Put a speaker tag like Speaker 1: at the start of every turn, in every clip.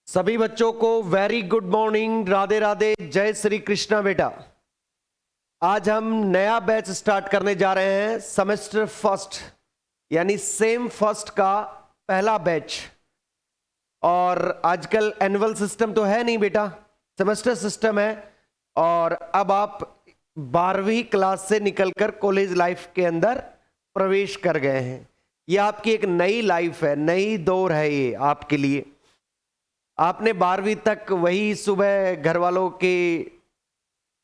Speaker 1: सभी बच्चों को very good morning, Radhe Radhe, जय श्री कृष्णा। बेटा आज हम नया बैच स्टार्ट करने जा रहे हैं, सेमेस्टर फर्स्ट यानी सेम फर्स्ट का पहला बैच। और आजकल एनुअल सिस्टम तो है नहीं बेटा, सेमेस्टर सिस्टम है। और अब आप 12वीं क्लास से निकलकर कॉलेज लाइफ के अंदर प्रवेश कर गए हैं। ये आपकी एक नई लाइफ है, नई दौर है ये आपके लिए। आपने 12वीं तक वही सुबह घर वालों के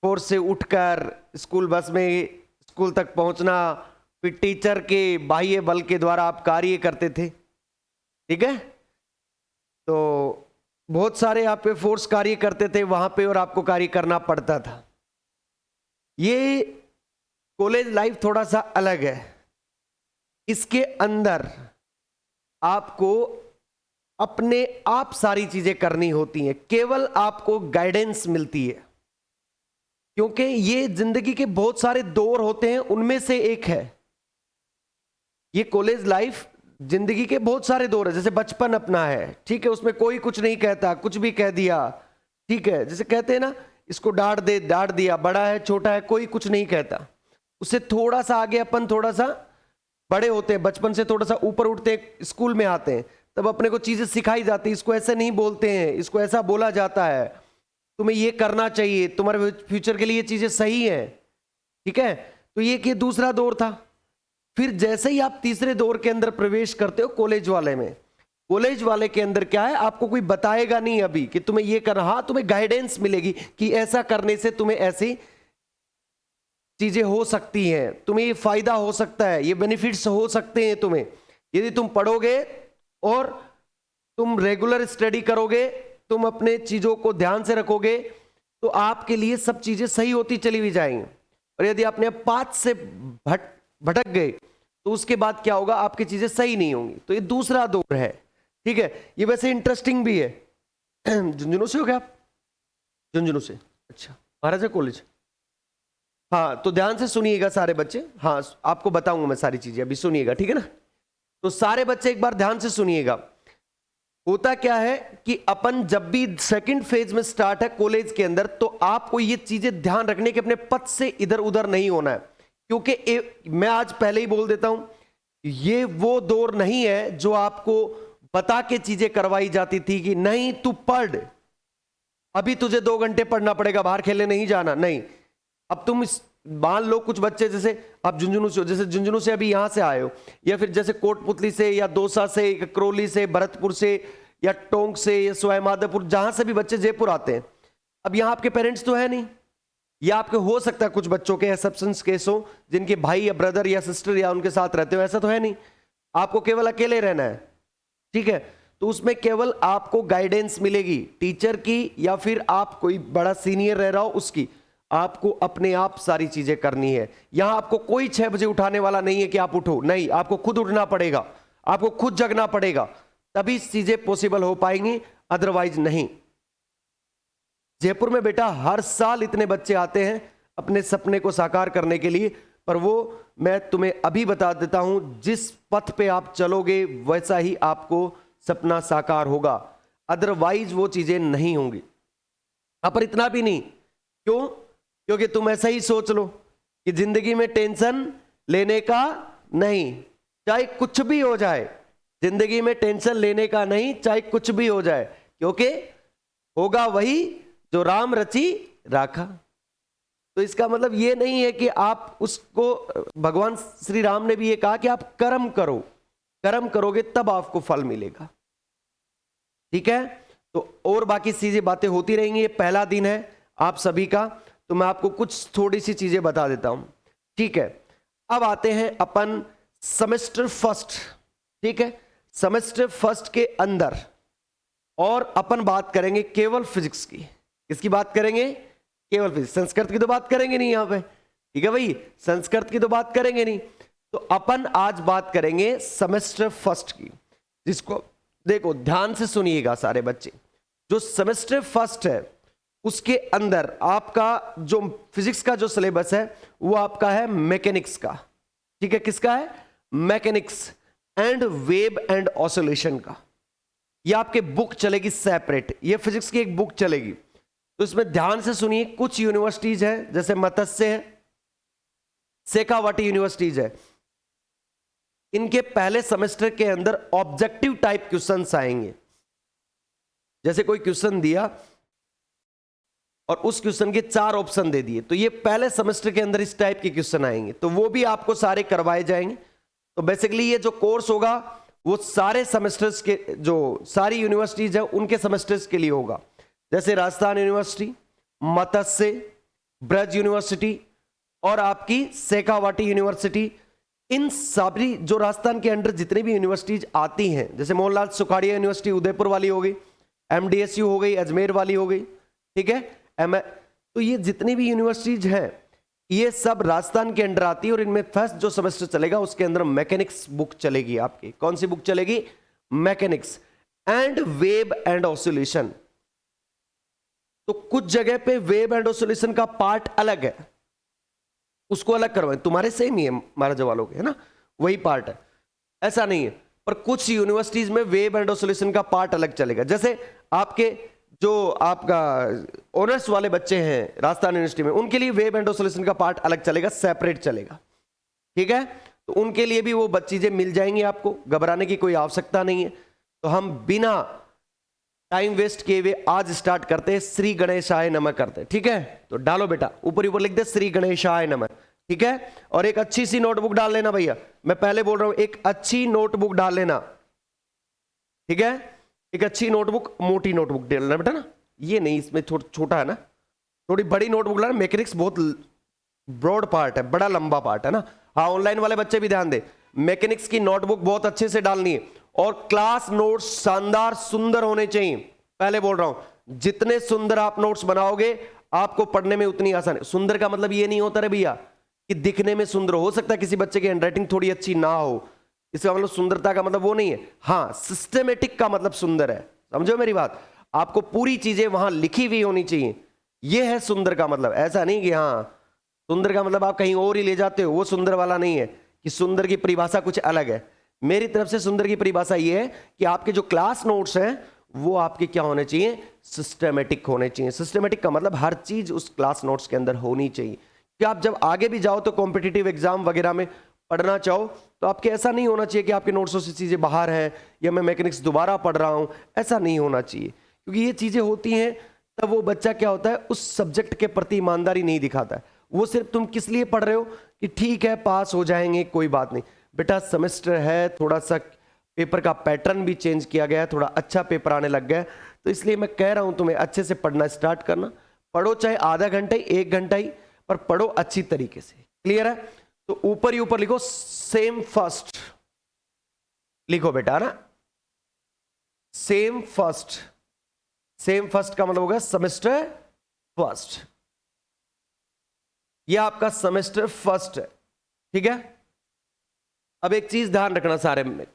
Speaker 1: फोर्स से उठकर स्कूल बस में स्कूल तक पहुंचना, फिर टीचर के बाह्य बल के द्वारा आप कार्य करते थे, ठीक है। तो बहुत सारे आप पे फोर्स कार्य करते थे वहां पे और आपको कार्य करना पड़ता था। ये कॉलेज लाइफ थोड़ा सा अलग है। इसके अंदर आपको अपने आप सारी चीजें करनी होती हैं, केवल आपको गाइडेंस मिलती है। क्योंकि ये जिंदगी के बहुत सारे दौर होते हैं, उनमें से एक है ये कॉलेज लाइफ। जिंदगी के बहुत सारे दौर है, जैसे बचपन अपना है, ठीक है, उसमें कोई कुछ नहीं कहता, कुछ भी कह दिया, ठीक है। जैसे कहते हैं ना, इसको डांट दे, डांट दिया, बड़ा है छोटा है कोई कुछ नहीं कहता। उससे थोड़ा सा आगे अपन थोड़ा सा बड़े होते हैं, बचपन से थोड़ा सा ऊपर उठते हैं, स्कूल में आते हैं, तब अपने को चीजें सिखाई जाती है। इसको ऐसे नहीं बोलते हैं, इसको ऐसा बोला जाता है, तुम्हें ये करना चाहिए, तुम्हारे फ्यूचर के लिए ये चीजें सही हैं, ठीक है। तो ये दूसरा दौर था। फिर जैसे ही आप तीसरे दौर के अंदर प्रवेश करते हो कॉलेज वाले में, कॉलेज वाले के अंदर क्या है, आपको कोई बताएगा नहीं अभी कि तुम्हें ये करना, हाँ तुम्हें गाइडेंस मिलेगी कि ऐसा करने से तुम्हें ऐसी चीजें हो सकती हैं, तुम्हें ये फायदा हो सकता है, ये बेनिफिट्स हो सकते हैं तुम्हें यदि तुम पढ़ोगे और तुम रेगुलर स्टडी करोगे, तुम अपने चीजों को ध्यान से रखोगे, तो आपके लिए सब चीजें सही होती चली भी जाएंगी। और यदि अपने पाथ से भटक गए तो उसके बाद क्या होगा, आपकी चीजें सही नहीं होंगी। तो ये दूसरा दौर है, ठीक है। ये वैसे इंटरेस्टिंग भी है। झुंझुनू से हो गया आप? झुंझुनू से, अच्छा। महाराजा कॉलेज, हाँ। तो ध्यान से सुनिएगा सारे बच्चे, हाँ आपको बताऊंगा मैं सारी चीजें, अभी सुनिएगा, ठीक है ना। तो सारे बच्चे एक बार ध्यान से सुनिएगा। होता क्या है कि अपन जब भी सेकंड फेज में स्टार्ट है कॉलेज के अंदर, तो आपको ये चीजें ध्यान रखने के अपने पथ से इधर उधर नहीं होना है। क्योंकि मैं आज पहले ही बोल देता हूं, ये वो दौर नहीं है जो आपको बता के चीजें करवाई जाती थी कि नहीं तू पढ़, अभी तुझे 2 घंटे पढ़ना पड़ेगा, बाहर खेलने नहीं जाना, नहीं। अब तुम मान लो कुछ बच्चे, जैसे आप झुंझुनू से हो, जैसे झुंझुनू से अभी यहां से आए हो, या फिर जैसे कोटपुतली से या दौसा से या करौली से, भरतपुर से या टोंक से या सवाईमाधोपुर, जहां से भी बच्चे जयपुर आते हैं। अब यहां आपके पेरेंट्स तो है नहीं, या आपके हो सकता है कुछ बच्चों के एक्सेप्शंस केस हो जिनके भाई या ब्रदर या सिस्टर या उनके साथ रहते हो, ऐसा तो है नहीं। आपको केवल अकेले रहना है, ठीक है। तो उसमें केवल आपको गाइडेंस मिलेगी टीचर की, या फिर आप कोई बड़ा सीनियर रह रहा हो उसकी। आपको अपने आप सारी चीजें करनी है। यहां आपको कोई 6 बजे उठाने वाला नहीं है कि आप उठो, नहीं, आपको खुद उठना पड़ेगा, आपको खुद जगना पड़ेगा, तभी चीजें पॉसिबल हो पाएंगी, अदरवाइज नहीं। जयपुर में बेटा हर साल इतने बच्चे आते हैं अपने सपने को साकार करने के लिए, पर वो मैं तुम्हें अभी बता देता हूं, जिस पथ पे आप चलोगे वैसा ही आपको सपना साकार होगा, अदरवाइज वो चीजें नहीं होंगी। पर इतना भी नहीं, क्यों? क्योंकि तुम ऐसा ही सोच लो कि जिंदगी में टेंशन लेने का नहीं, चाहे कुछ भी हो जाए, जिंदगी में टेंशन लेने का नहीं, चाहे कुछ भी हो जाए, क्योंकि होगा वही जो राम रची राखा। तो इसका मतलब ये नहीं है कि आप उसको, भगवान श्री राम ने भी ये कहा कि आप कर्म करो, कर्म करोगे तब आपको फल मिलेगा, ठीक है। तो और बाकी चीजें बातें होती रहेंगी। ये पहला दिन है आप सभी का, तो मैं आपको कुछ थोड़ी सी चीजें बता देता हूं, ठीक है। अब आते हैं अपन सेमेस्टर फर्स्ट, ठीक है। सेमेस्टर फर्स्ट के अंदर और अपन बात करेंगे केवल फिजिक्स की। किसकी बात करेंगे? केवल फिजिक्स। संस्कृत की तो बात करेंगे नहीं यहां पे, ठीक है भाई, संस्कृत की तो बात करेंगे नहीं। तो अपन आज बात करेंगे सेमेस्टर फर्स्ट की, जिसको देखो ध्यान से सुनिएगा सारे बच्चे। जो सेमेस्टर फर्स्ट है उसके अंदर आपका जो फिजिक्स का जो सिलेबस है वो आपका है मैकेनिक्स का, ठीक है। किसका है? Mechanics and wave and oscillation का, ये आपके बुक चलेगी सेपरेट, ये फिजिक्स की एक बुक चलेगी। तो इसमें ध्यान से सुनिए, कुछ यूनिवर्सिटीज है जैसे मत्स्य है, शेखावाटी यूनिवर्सिटीज है, इनके पहले सेमेस्टर के अंदर ऑब्जेक्टिव टाइप क्वेश्चंस आएंगे। जैसे कोई क्वेश्चन दिया और उस क्वेश्चन के 4 ऑप्शन दे दिए, तो ये पहले सेमेस्टर के अंदर इस टाइप के क्वेश्चन आएंगे, तो वो भी आपको सारे करवाए जाएंगे। तो बेसिकली ये जो कोर्स होगा वो सारे सेमेस्टर्स के, जो सारी यूनिवर्सिटीज है उनके सेमेस्टर्स के लिए होगा। जैसे राजस्थान यूनिवर्सिटी, मत्स्य, ब्रज यूनिवर्सिटी और आपकी शेखावाटी यूनिवर्सिटी, इन सभी जो राजस्थान के अंडर जितनी भी यूनिवर्सिटीज आती हैं, जैसे मोहनलाल सुखाड़िया यूनिवर्सिटी उदयपुर वाली हो गई, एमडीएसयू हो गई अजमेर वाली हो गई, ठीक है, तो ये जितनी भी यूनिवर्सिटीज हैं ये सब राजस्थान के अंडर आती है। और इनमें फर्स्ट जो सेमेस्टर चलेगा उसके अंदर मैकेनिक्स बुक चलेगी आपकी। कौन सी बुक चलेगी? Mechanics and wave and oscillation. तो कुछ जगह पे वेव एंड ऑसिलेशन का पार्ट अलग है, उसको अलग करवाएं। तुम्हारे सेम ही है महाराज वालों के, है ना, वही पार्ट है, ऐसा नहीं है। पर कुछ यूनिवर्सिटीज में वेव एंड ऑसिलेशन का पार्ट अलग चलेगा। जैसे आपके जो आपका ऑनर्स वाले बच्चे हैं राजस्थान यूनिवर्सिटी में, उनके लिए वेव एंड ऑसिलेशन का पार्ट अलग चलेगा, सेपरेट चलेगा, ठीक है। तो उनके लिए भी वो चीजें मिल जाएंगी, आपको घबराने की कोई आवश्यकता नहीं है। तो हम बिना टाइम वेस्ट किए हुए आज स्टार्ट करते हैं, श्री गणेशाय नमः करते हैं, ठीक है। तो डालो बेटा, ऊपर ऊपर लिख दे श्री गणेशाय नमः, ठीक है। और एक अच्छी सी नोटबुक डाल लेना भैया, मैं पहले बोल रहा हूं एक अच्छी नोटबुक डाल लेना, ठीक है। एक अच्छी नोटबुक, मोटी नोटबुक डालना बेटा ना, ये नहीं इसमें छोटा है ना, थोड़ी बड़ी नोटबुक लाना। मैकेनिक्स बहुत ब्रॉड पार्ट है, बड़ा लंबा पार्ट है ना। हाँ, ऑनलाइन वाले बच्चे भी ध्यान दे, मैकेनिक्स की नोटबुक बहुत अच्छे से डालनी है और क्लास नोट्स शानदार सुंदर होने चाहिए। पहले बोल रहा हूं, जितने सुंदर आप नोट्स बनाओगे आपको पढ़ने में उतनी आसान है। सुंदर का मतलब ये नहीं होता रे भैया कि दिखने में सुंदर हो सकता है किसी बच्चे की हैंडराइटिंग थोड़ी अच्छी ना हो, इसका मतलब सुंदरता का मतलब वो नहीं है। हाँ, सिस्टमेटिक का मतलब सुंदर है, समझो मेरी बात। आपको पूरी चीजें वहां लिखी हुई होनी चाहिए, ये है सुंदर का मतलब। ऐसा नहीं कि हाँ सुंदर का मतलब आप कहीं और ही ले जाते हो, वो सुंदर वाला नहीं है। कि सुंदर की परिभाषा कुछ अलग है। मेरी तरफ से सुंदर की परिभाषा ये है कि आपके जो क्लास नोट्स हैं वो आपके क्या होने चाहिए? सिस्टमेटिक होने चाहिए। सिस्टमेटिक का मतलब हर चीज उस क्लास नोट्स के अंदर होनी चाहिए कि आप जब आगे भी जाओ तो कॉम्पिटिटिव एग्जाम वगैरह में पढ़ना चाहो तो आपके ऐसा नहीं होना चाहिए कि आपके नोट्सों से चीजें बाहर हैं या मैं मैकेनिक्स दोबारा पढ़ रहा हूं, ऐसा नहीं होना चाहिए। क्योंकि ये चीजें होती हैं तब वो बच्चा क्या होता है, उस सब्जेक्ट के प्रति ईमानदारी नहीं दिखाता है। वो सिर्फ तुम किस लिए पढ़ रहे हो कि ठीक है पास हो जाएंगे कोई बात नहीं। बेटा सेमेस्टर है, थोड़ा सा पेपर का पैटर्न भी चेंज किया गया है, थोड़ा अच्छा पेपर आने लग गया है, तो इसलिए मैं कह रहा हूं तुम्हें अच्छे से पढ़ना स्टार्ट करना। पढ़ो चाहे आधा घंटा ही, 1 घंटा ही, पर पढ़ो अच्छी तरीके से। क्लियर है? तो ऊपर ही ऊपर लिखो सेम फर्स्ट, लिखो बेटा ना, सेम फर्स्ट। सेम फर्स्ट का मतलब होगा सेमेस्टर फर्स्ट। यह आपका सेमेस्टर फर्स्ट है, ठीक है। अब एक चीज ध्यान रखना सारे में,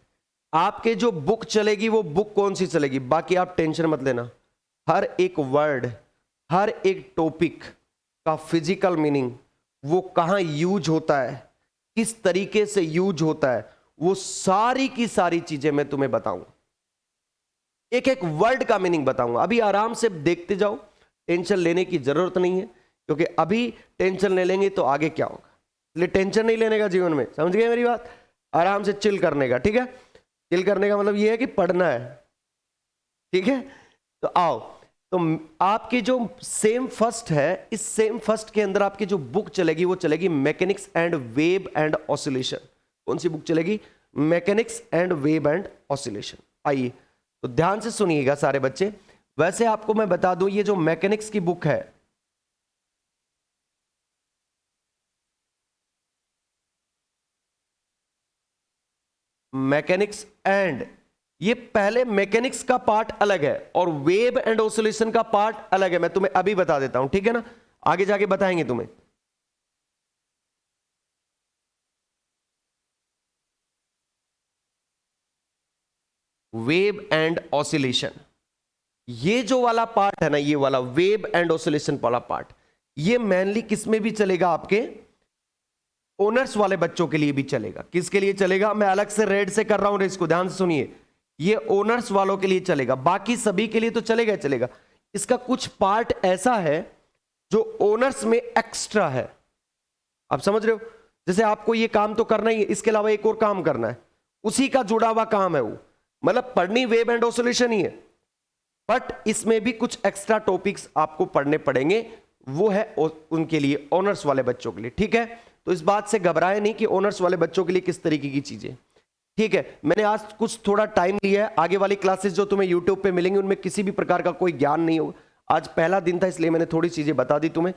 Speaker 1: आपके जो बुक चलेगी वो बुक कौन सी चलेगी, बाकी आप टेंशन मत लेना। हर एक वर्ड, हर एक टॉपिक का फिजिकल मीनिंग, वो कहां यूज होता है, किस तरीके से यूज होता है, वो सारी की सारी चीजें मैं तुम्हें बताऊंगा। एक एक वर्ड का मीनिंग बताऊंगा। अभी आराम से देखते जाओ, टेंशन लेने की जरूरत नहीं है, क्योंकि अभी टेंशन ले लेंगे तो आगे क्या होगा। इसलिए टेंशन नहीं लेने का जीवन में, समझ गए मेरी बात। आराम से चिल करने का, ठीक है। चिल करने का मतलब ये है कि पढ़ना है, ठीक है। तो आओ, तो आपकी जो सेम फर्स्ट है, इस सेम फर्स्ट के अंदर आपकी जो बुक चलेगी वो चलेगी mechanics and wave and oscillation. कौन सी बुक चलेगी? Mechanics and wave and oscillation. आइए तो ध्यान से सुनिएगा सारे बच्चे। वैसे आपको मैं बता दूं, ये जो मैकेनिक्स की बुक है, मैकेनिक्स एंड, ये पहले मैकेनिक्स का पार्ट अलग है और वेव एंड ऑसिलेशन का पार्ट अलग है। मैं तुम्हें अभी बता देता हूं, ठीक है ना, आगे जाके बताएंगे तुम्हें। वेव एंड ऑसिलेशन, ये जो वाला पार्ट है ना, ये वाला वेव एंड ऑसिलेशन वाला पार्ट, ये मेनली किस में भी चलेगा? आपके ऑनर्स वाले बच्चों के लिए भी चलेगा। किसके लिए चलेगा? मैं अलग से रेड से कर रहा हूं, इसको ध्यान से सुनिए। ये ओनर्स वालों के लिए चलेगा, बाकी सभी के लिए तो चलेगा चलेगा। इसका कुछ पार्ट ऐसा है जो ओनर्स में एक्स्ट्रा है, आप समझ रहे हो। जैसे आपको ये काम तो करना ही है, इसके अलावा एक और काम करना है, उसी का जुड़ा हुआ काम है वो, मतलब पढ़नी वेव एंड ऑसिलेशन ही है, बट इसमें भी कुछ एक्स्ट्रा टॉपिक्स आपको पढ़ने पड़ेंगे, वो है उनके लिए, ऑनर्स वाले बच्चों के लिए, ठीक है। तो इस बात से घबराए नहीं कि ऑनर्स वाले बच्चों के लिए किस तरीके की चीजें, ठीक है। मैंने आज कुछ थोड़ा टाइम लिया है, आगे वाली क्लासेस जो तुम्हें यूट्यूब पे मिलेंगी उनमें किसी भी प्रकार का कोई ज्ञान नहीं होगा। आज पहला दिन था इसलिए मैंने थोड़ी चीजें बता दी तुम्हें,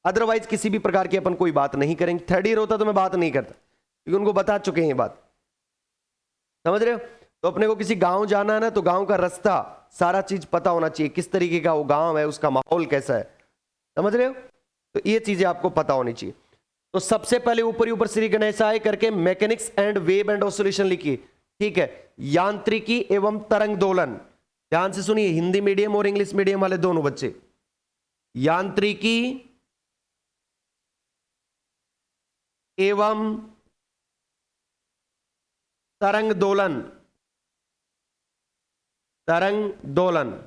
Speaker 1: अदरवाइज किसी भी प्रकार की अपन कोई बात नहीं करेंगे। थर्ड ईयर होता तो मैं बात नहीं करता, क्योंकि उनको बता चुके हैं ये बात, समझ रहे हो। तो अपने को किसी गांव जाना है ना, तो गांव का रास्ता सारा चीज पता होना चाहिए, किस तरीके का वो गांव है, उसका माहौल कैसा है, समझ रहे हो। तो ये चीजें आपको पता होनी चाहिए। तो सबसे पहले ऊपर ऊपर श्री गणेशाय करके mechanics and wave and oscillation लिखिए, ठीक है। यांत्रिकी एवं तरंग दोलन, ध्यान से सुनिए, हिंदी मीडियम और इंग्लिश मीडियम वाले दोनों बच्चे। यांत्रिकी एवं तरंग दोलन, तरंग दोलन,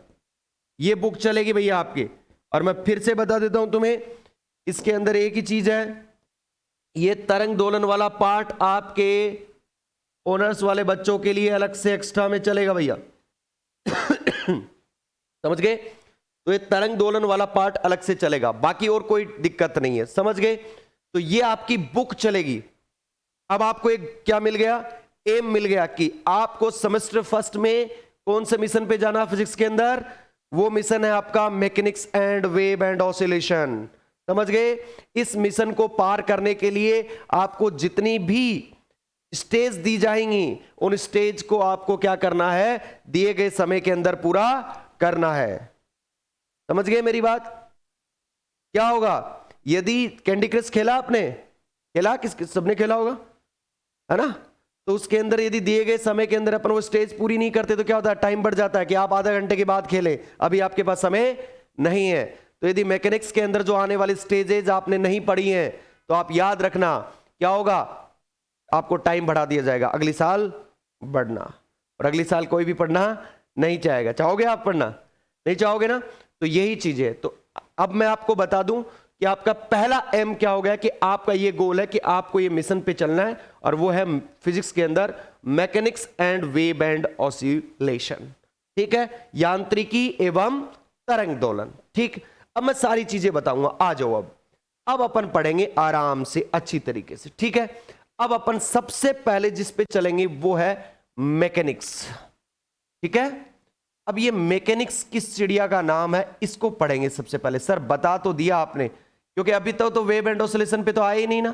Speaker 1: ये बुक चलेगी भैया आपकी। और मैं फिर से बता देता हूं तुम्हें, इसके अंदर एक ही चीज है, ये तरंग दोलन वाला पार्ट आपके ऑनर्स वाले बच्चों के लिए अलग से एक्स्ट्रा में चलेगा भैया समझ गए। तो ये तरंग दोलन वाला पार्ट अलग से चलेगा, बाकी और कोई दिक्कत नहीं है, समझ गए। तो ये आपकी बुक चलेगी। अब आपको एक क्या मिल गया, एम मिल गया कि आपको सेमेस्टर फर्स्ट में कौन से मिशन पे जाना फिजिक्स के अंदर, वो मिशन है आपका mechanics and wave and oscillation, समझ गए। इस मिशन को पार करने के लिए आपको जितनी भी स्टेज दी जाएंगी, उन स्टेज को आपको क्या करना है, दिए गए समय के अंदर पूरा करना है, समझ गए मेरी बात। क्या होगा, यदि कैंडी क्रश खेला आपने, खेला, किस सबने खेला होगा, है ना। तो उसके अंदर यदि दिए गए समय के अंदर अपन वो स्टेज पूरी नहीं करते तो क्या होता है, टाइम बढ़ जाता है कि आप आधा घंटे के बाद खेलें, अभी आपके पास समय नहीं है। तो यदि मैकेनिक्स के अंदर जो आने वाली स्टेजेज आपने नहीं पढ़ी हैं, तो आप याद रखना क्या होगा, आपको टाइम बढ़ा दिया जाएगा, अगली साल बढ़ना, और अगली साल कोई भी पढ़ना नहीं चाहेगा। चाहोगे आप पढ़ना, नहीं चाहोगे ना। तो यही चीज है। तो अब मैं आपको बता दूं कि आपका पहला एम क्या हो गया, कि आपका ये गोल है कि आपको ये मिशन पे चलना है, और वो है फिजिक्स के अंदर mechanics and wave and oscillation, ठीक है, यांत्रिकी एवं तरंग दोलन, ठीक। अब मैं सारी चीजें बताऊंगा, आ जाओ। अब अपन पढ़ेंगे आराम से अच्छी तरीके से, ठीक है। अब अपन सबसे पहले जिस पे चलेंगे वो है मैकेनिक्स, ठीक है। अब ये मैकेनिक्स किस चिड़िया का नाम है, इसको पढ़ेंगे सबसे पहले। सर बता तो दिया आपने, क्योंकि अभी तक तो वेव एंड ऑसिलेशन पे तो आए ही नहीं ना,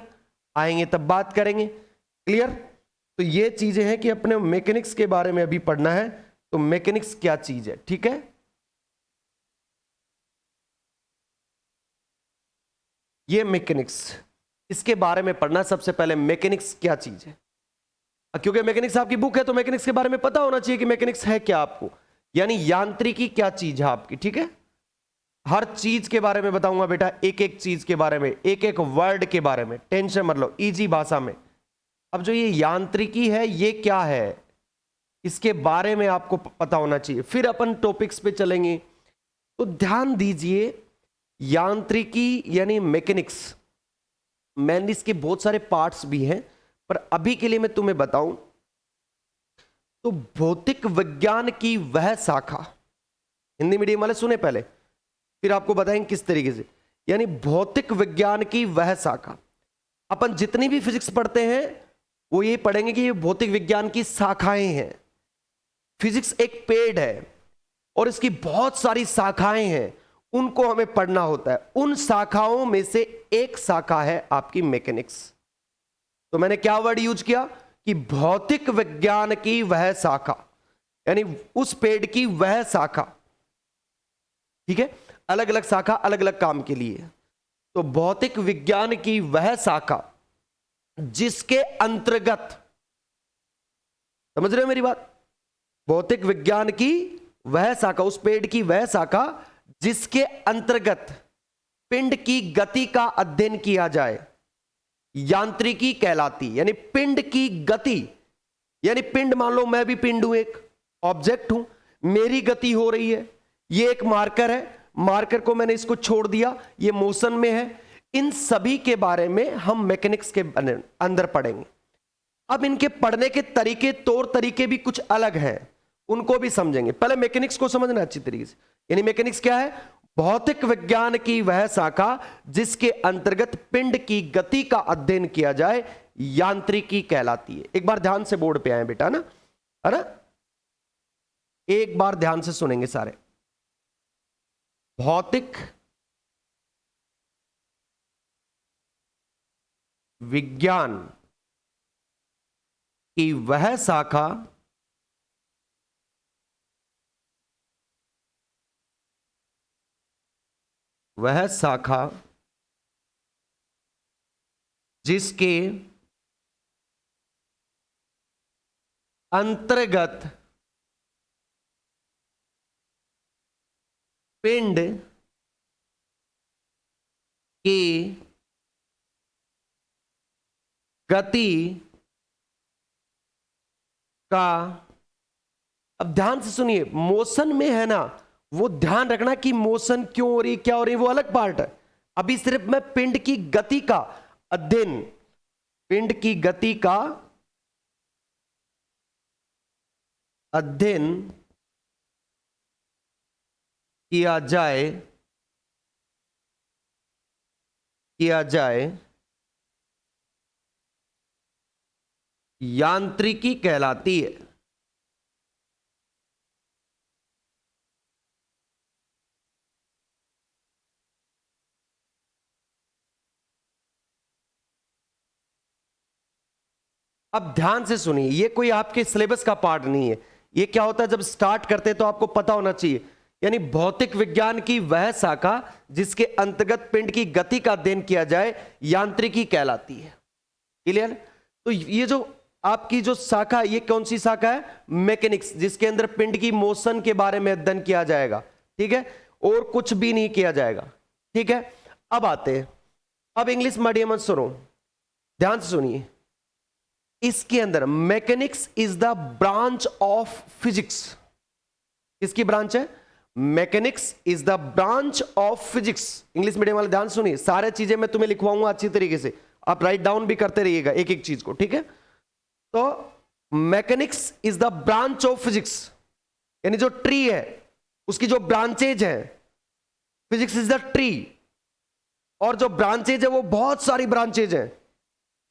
Speaker 1: आएंगे तब बात करेंगे, क्लियर। तो ये चीजें हैं कि अपने मैकेनिक्स के बारे में अभी पढ़ना है। तो मैकेनिक्स क्या चीज है, ठीक है। ये मैकेनिक्स, इसके बारे में पढ़ना सबसे पहले, मैकेनिक्स क्या चीज है। क्योंकि मैकेनिक्स आपकी बुक है तो मैकेनिक्स के बारे में पता होना चाहिए कि मैकेनिक्स है क्या आपको, यानी यांत्रिकी क्या चीज है आपकी, ठीक है। हर चीज के बारे में बताऊंगा बेटा, एक एक चीज के बारे में, एक एक वर्ड के बारे में, टेंशन मत लो, इजी भाषा में। अब जो ये यांत्रिकी है ये क्या है, इसके बारे में आपको पता होना चाहिए। फिर अपन टॉपिक्स पे चलेंगे। तो ध्यान दीजिए, यांत्रिकी यानी मैकेनिक्स, मैंने इसके बहुत सारे पार्ट्स भी हैं, पर अभी के लिए मैं तुम्हें बताऊं तो भौतिक विज्ञान की वह शाखा, हिंदी मीडियम वाले सुने पहले, फिर आपको बताएंगे किस तरीके से। यानी भौतिक विज्ञान की वह शाखा, अपन जितनी भी फिजिक्स पढ़ते हैं वो ये पढ़ेंगे कि ये भौतिक विज्ञान की शाखाएं हैं। फिजिक्स एक पेड़ है और इसकी बहुत सारी शाखाएं हैं, उनको हमें पढ़ना होता है। उन शाखाओं में से एक शाखा है आपकी मैकेनिक्स। तो मैंने क्या वर्ड यूज किया कि भौतिक विज्ञान की वह शाखा, यानी उस पेड़ की वह शाखा, ठीक है। अलग अलग शाखा अलग अलग काम के लिए। तो भौतिक विज्ञान की वह शाखा जिसके अंतर्गत, समझ रहे हो मेरी बात, भौतिक विज्ञान की वह शाखा, उस पेड़ की वह शाखा जिसके अंतर्गत पिंड की गति का अध्ययन किया जाए, यांत्रिकी कहलाती। यानी पिंड की गति, यानी पिंड, मान लो मैं भी पिंड हूं एक, ऑब्जेक्ट हूं, मेरी गति हो रही है, ये एक मार्कर है, मार्कर को मैंने इसको छोड़ दिया, ये मोशन में है। इन सभी के बारे में हम मैकेनिक्स के अंदर पढ़ेंगे। अब इनके पढ़ने के तरीके, तौर तरीके भी कुछ अलग हैं, उनको भी समझेंगे। पहले मैकेनिक्स को समझना अच्छी तरीके से। यानी मैकेनिक्स क्या है? भौतिक विज्ञान की वह शाखा जिसके अंतर्गत पिंड की गति का अध्ययन किया जाए, यांत्रिकी कहलाती है। एक बार ध्यान से बोर्ड पे आए बेटा, ना है ना, एक बार ध्यान से सुनेंगे सारे। भौतिक विज्ञान की वह शाखा जिसके अंतर्गत पिंड की गति का, अब ध्यान से सुनिए, मोशन में है ना, वो ध्यान रखना कि मोशन क्यों हो रही, क्या हो रही, वो अलग पार्ट है। अभी सिर्फ मैं पिंड की गति का अध्ययन, पिंड की गति का अध्ययन किया जाए यांत्रिकी कहलाती है। अब ध्यान से सुनिए, ये कोई आपके सिलेबस का पार्ट नहीं है। ये क्या होता है, जब स्टार्ट करते हैं तो आपको पता होना चाहिए। यानी भौतिक विज्ञान की वह शाखा जिसके अंतर्गत पिंड की गति का अध्ययन किया जाए, यांत्रिकी कहलाती है। क्लियर? तो ये जो आपकी जो शाखा, ये कौन सी शाखा है? मैकेनिक्स, जिसके अंदर पिंड की मोशन के बारे में अध्ययन किया जाएगा। ठीक है, और कुछ भी नहीं किया जाएगा। ठीक है, अब आते हैं, अब इंग्लिश मीडियम में सुनो, ध्यान से सुनिए। इसके अंदर mechanics is the branch of physics. किसकी ब्रांच है? Mechanics is the branch of physics. English medium वाले ध्यान सुनिए, सारे चीजें मैं तुम्हें लिखवाऊंगा अच्छी तरीके से, आप राइट डाउन भी करते रहिएगा एक एक चीज को। ठीक है, तो mechanics is the branch of physics, यानी जो ट्री है उसकी जो ब्रांचेज है, फिजिक्स इज द ट्री, और जो ब्रांचेज है वो बहुत सारी ब्रांचेज हैं।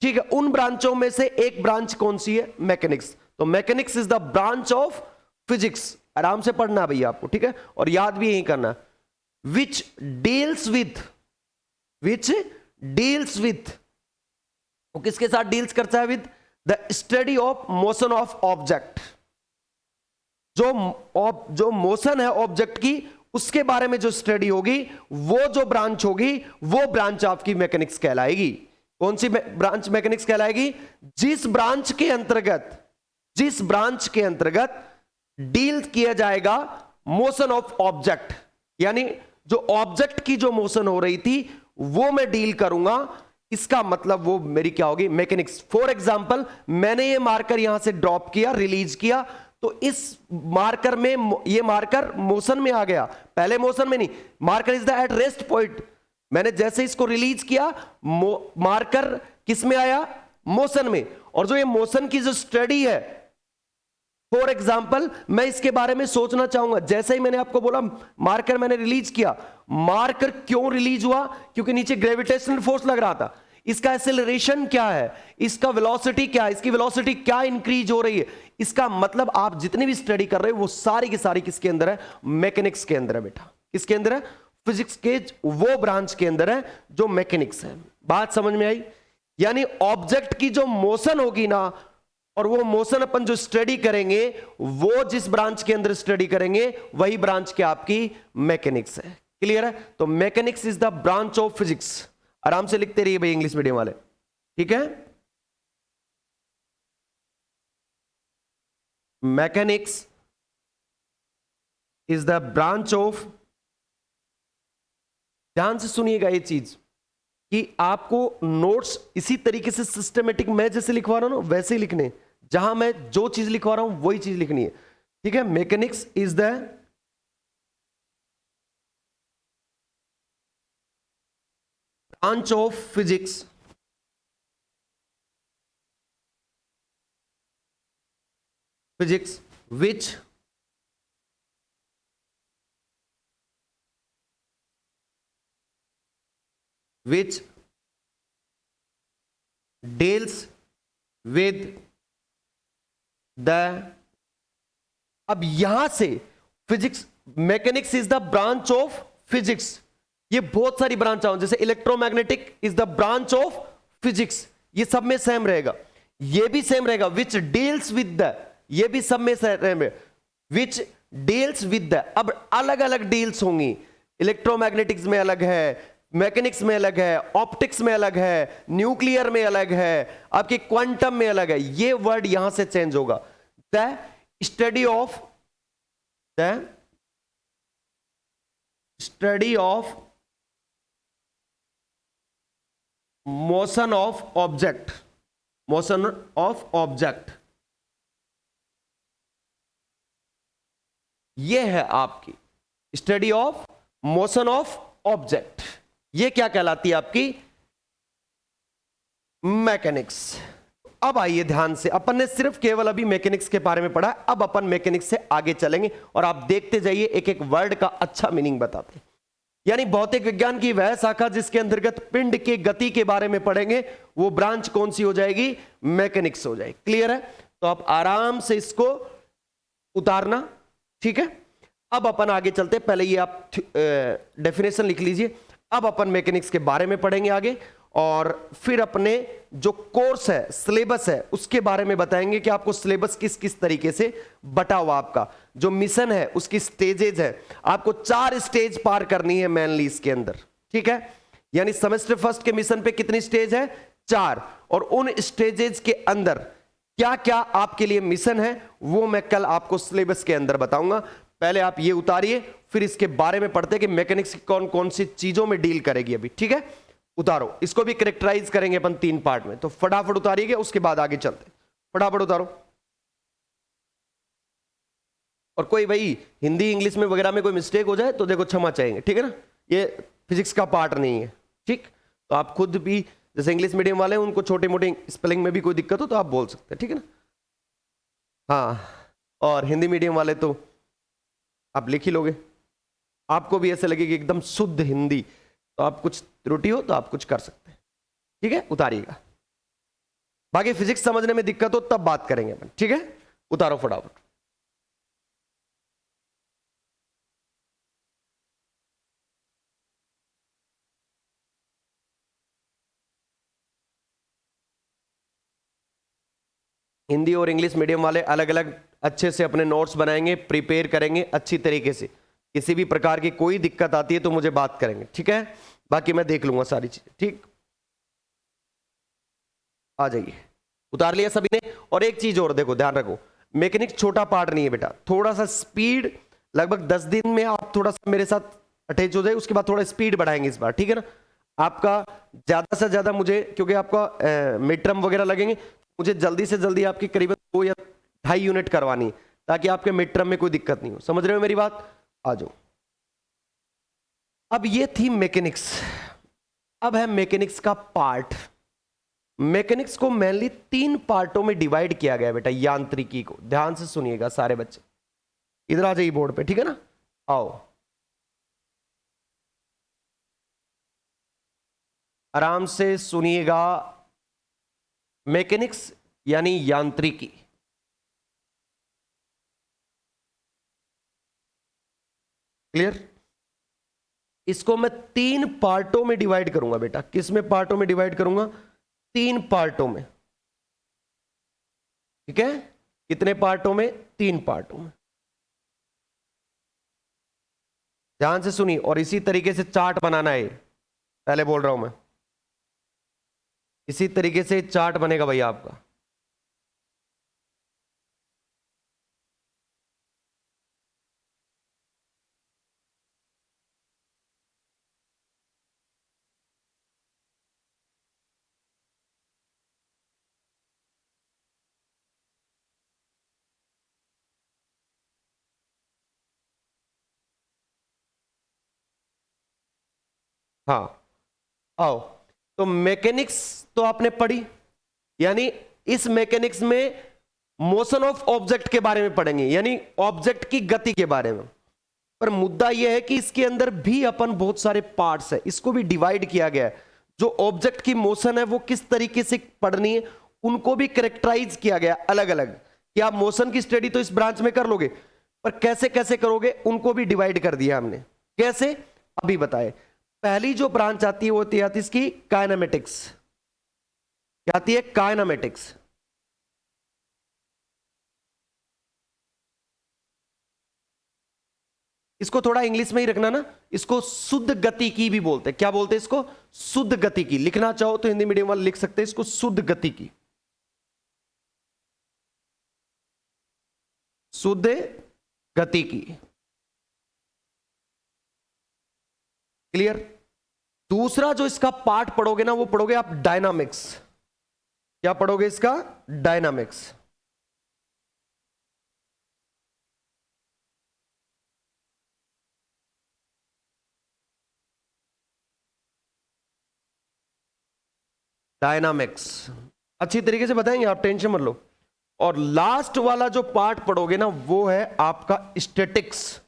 Speaker 1: ठीक है, उन ब्रांचों में से एक ब्रांच कौन सी है? मैकेनिक्स। तो mechanics is the branch of physics. आराम से पढ़ना है भैया आपको, ठीक है, और याद भी यही करना। विच डील्स विथ, वो किसके साथ डील्स करता है? With the study of motion of object. जो मोशन है ऑब्जेक्ट की, उसके बारे में जो स्टडी होगी, वो जो ब्रांच होगी, वो ब्रांच आपकी मैकेनिक्स कहलाएगी। कौन सी ब्रांच मैकेनिक्स कहलाएगी? जिस ब्रांच के अंतर्गत डील किया जाएगा मोशन ऑफ ऑब्जेक्ट, यानी जो ऑब्जेक्ट की जो मोशन हो रही थी वो मैं डील करूंगा, इसका मतलब वो मेरी क्या होगी? मैकेनिक्स। फॉर एग्जांपल, मैंने ये मार्कर यहां से ड्रॉप किया, रिलीज किया, तो इस मार्कर में, ये मार्कर मोशन में आ गया, पहले मोशन में नहीं, marker is the at rest point. मैंने जैसे इसको रिलीज किया, मार्कर किस में आया? मोशन में। और जो ये मोशन की जो स्टडी है, फॉर एग्जाम्पल मैं इसके बारे में सोचना चाहूंगा। जैसे ही मैंने आपको बोला मार्कर मैंने रिलीज किया, मार्कर क्यों रिलीज हुआ? क्योंकि नीचे ग्रेविटेशनल फोर्स लग रहा था। इसका एक्सेलरेशन क्या है, इसका वेलोसिटी क्या है, इसकी वेलोसिटी क्या इंक्रीज हो रही है, इसका मतलब आप जितनी भी स्टडी कर रहे हो वो सारी की सारी किसके अंदर है? मैकेनिक्स के अंदर है बेटा। किसके अंदर है? फिजिक्स के वो ब्रांच के अंदर है जो मैकेनिक्स है। बात समझ में आई? यानी ऑब्जेक्ट की जो मोशन होगी ना, और वो मोशन अपन जो स्टडी करेंगे, वो जिस ब्रांच के अंदर स्टडी करेंगे वही ब्रांच के आपकी मैकेनिक्स है। क्लियर है? तो mechanics is the branch of physics. आराम से लिखते रहिए भाई इंग्लिश मीडियम वाले, ठीक है। Mechanics is the branch of, ध्यान से सुनिएगा ये चीज कि आपको नोट्स इसी तरीके से सिस्टमेटिक मैं जैसे लिखवा रहा हूं ना वैसे ही लिखने, जहां मैं जो चीज लिखवा रहा हूं वही चीज लिखनी है, ठीक है, mechanics is the branch of physics which deals with the, अब यहां से physics, mechanics is the branch of physics, ये बहुत सारी ब्रांच आओ, जैसे electromagnetic is the branch of physics, ये सब में सेम रहेगा, ये भी सेम रहेगा, विच डील्स विद द, ये भी सब में सेम है, विच डील्स विद द, अब अलग अलग डील्स होंगी, इलेक्ट्रोमैग्नेटिक्स में अलग है, मैकेनिक्स में अलग है, ऑप्टिक्स में अलग है, न्यूक्लियर में अलग है, आपके क्वांटम में अलग है, ये वर्ड यहां से चेंज होगा, the study of, the study of motion of object, motion of object, ये है आपकी study of motion of object, ये क्या कहलाती है आपकी मैकेनिक्स। अब आइए ध्यान से, अपन ने सिर्फ केवल अभी मैकेनिक्स के बारे में पढ़ा, अब अपन मैकेनिक्स से आगे चलेंगे और आप देखते जाइए, एक एक वर्ड का अच्छा मीनिंग बताते हैं। यानी भौतिक विज्ञान की वह शाखा जिसके अंतर्गत पिंड के गति के बारे में पढ़ेंगे, वो ब्रांच कौन सी हो जाएगी, मैकेनिक्स हो जाएगी। क्लियर है, तो आप आराम से इसको उतारना, ठीक है। अब अपन आगे चलते, पहले ये आप डेफिनेशन लिख लीजिए, अब अपन मैकेनिक्स के बारे में पढ़ेंगे आगे, और फिर अपने जो कोर्स है, सिलेबस है, उसके बारे में बताएंगे कि आपको सिलेबस किस किस तरीके से बटा हुआ, आपका जो मिशन है उसकी स्टेजेज है, आपको 4 स्टेज पार करनी है मेनली इसके अंदर, ठीक है। यानी सेमेस्टर फर्स्ट के मिशन पे कितनी स्टेज है, 4, और उन स्टेजेज के अंदर क्या क्या आपके लिए मिशन है वो मैं कल आपको सिलेबस के अंदर बताऊंगा। पहले आप ये उतारिए, फिर इसके बारे में पढ़ते कि मैकेनिक्स कौन कौन सी चीजों में डील करेगी अभी, ठीक है। उतारो, इसको भी कैरेक्टराइज करेंगे अपन 3 पार्ट में, तो फटाफट उतारिएगा, उसके बाद आगे चलते, फटाफट उतारो। और कोई भाई हिंदी इंग्लिश में वगैरह में कोई मिस्टेक हो जाए तो देखो क्षमा चाहेंगे, ठीक है ना, ये फिजिक्स का पार्ट नहीं है, ठीक। तो आप खुद भी, जैसे इंग्लिश मीडियम वाले हैं उनको छोटे मोटे स्पेलिंग में भी कोई दिक्कत हो तो आप बोल सकते हैं, ठीक है ना। हाँ, और हिंदी मीडियम वाले तो आप लिख ही लोगे, आपको भी ऐसे लगेगी एकदम शुद्ध हिंदी, तो आप कुछ त्रुटि हो तो आप कुछ कर सकते हैं, ठीक है, उतारिएगा। बाकी फिजिक्स समझने में दिक्कत हो तब बात करेंगे अपन, ठीक है। उतारो फटाफट। हिंदी और इंग्लिश मीडियम वाले अलग अलग अच्छे से अपने नोट्स बनाएंगे, प्रिपेयर करेंगे अच्छी तरीके से, किसी भी प्रकार की कोई दिक्कत आती है तो मुझे बात करेंगे, ठीक है। बाकी मैं देख लूंगा सारी चीजें, ठीक। आ जाइए, उतार लिया सभी ने। और एक चीज और देखो, ध्यान रखो, मैकेनिक्स छोटा पार्ट नहीं है बेटा, थोड़ा सा स्पीड, लगभग 10 दिन में आप थोड़ा सा मेरे साथ अटैच हो जाए, उसके बाद थोड़ा स्पीड बढ़ाएंगे इस बार, ठीक है ना। आपका ज्यादा से ज्यादा मुझे, क्योंकि आपका मिड टर्म वगैरह लगेंगे, मुझे जल्दी से जल्दी आपकी करीबन 2 या 2.5 यूनिट करवानी, ताकि आपके मिड टर्म में कोई दिक्कत नहीं हो। समझ रहे हो मेरी बात, आ जाओ। अब ये थी मैकेनिक्स, अब है मैकेनिक्स का पार्ट। मैकेनिक्स को मेनली 3 पार्टों में डिवाइड किया गया बेटा, यांत्रिकी को, ध्यान से सुनिएगा सारे बच्चे, इधर आ जाइए बोर्ड पे, ठीक है ना, आओ आराम से सुनिएगा। मैकेनिक्स यानी यांत्रिकी, क्लियर। इसको मैं 3 पार्टों में डिवाइड करूंगा बेटा, किस में पार्टों में डिवाइड करूंगा, 3 पार्टों में, ठीक है। कितने पार्टों में, 3 पार्टों में, ध्यान से सुनिए। और इसी तरीके से चार्ट बनाना है, पहले बोल रहा हूं मैं, इसी तरीके से चार्ट बनेगा भैया आपका। हाँ, आओ। तो मैकेनिक्स तो आपने पढ़ी, यानी इस मैकेनिक्स में मोशन ऑफ ऑब्जेक्ट के बारे में पढ़ेंगे, यानी ऑब्जेक्ट की गति के बारे में। पर मुद्दा यह है कि इसके अंदर भी अपन बहुत सारे पार्ट्स है, इसको भी डिवाइड किया गया है। जो ऑब्जेक्ट की मोशन है वो किस तरीके से पढ़नी है, उनको भी करेक्टराइज किया गया अलग अलग, कि आप मोशन की स्टडी तो इस ब्रांच में कर लोगे, पर कैसे कैसे करोगे उनको भी डिवाइड कर दिया हमने। कैसे, अभी बताए। पहली जो ब्रांच आती है वो आती है इसकी काइनेमेटिक्स। क्या आती है? काइनेमेटिक्स। इसको थोड़ा इंग्लिश में ही रखना ना, इसको शुद्ध गति की भी बोलते हैं। क्या बोलते हैं इसको? शुद्ध गति की। लिखना चाहो तो हिंदी मीडियम वाले लिख सकते हैं इसको शुद्ध गति की। शुद्ध गति की। क्लियर? दूसरा जो इसका पार्ट पढ़ोगे ना, वो पढ़ोगे आप डायनामिक्स। क्या पढ़ोगे इसका? डायनामिक्स। डायनामिक्स अच्छी तरीके से बताएंगे, आप टेंशन मत लो। और लास्ट वाला जो पार्ट पढ़ोगे ना, वो है आपका स्टैटिक्स।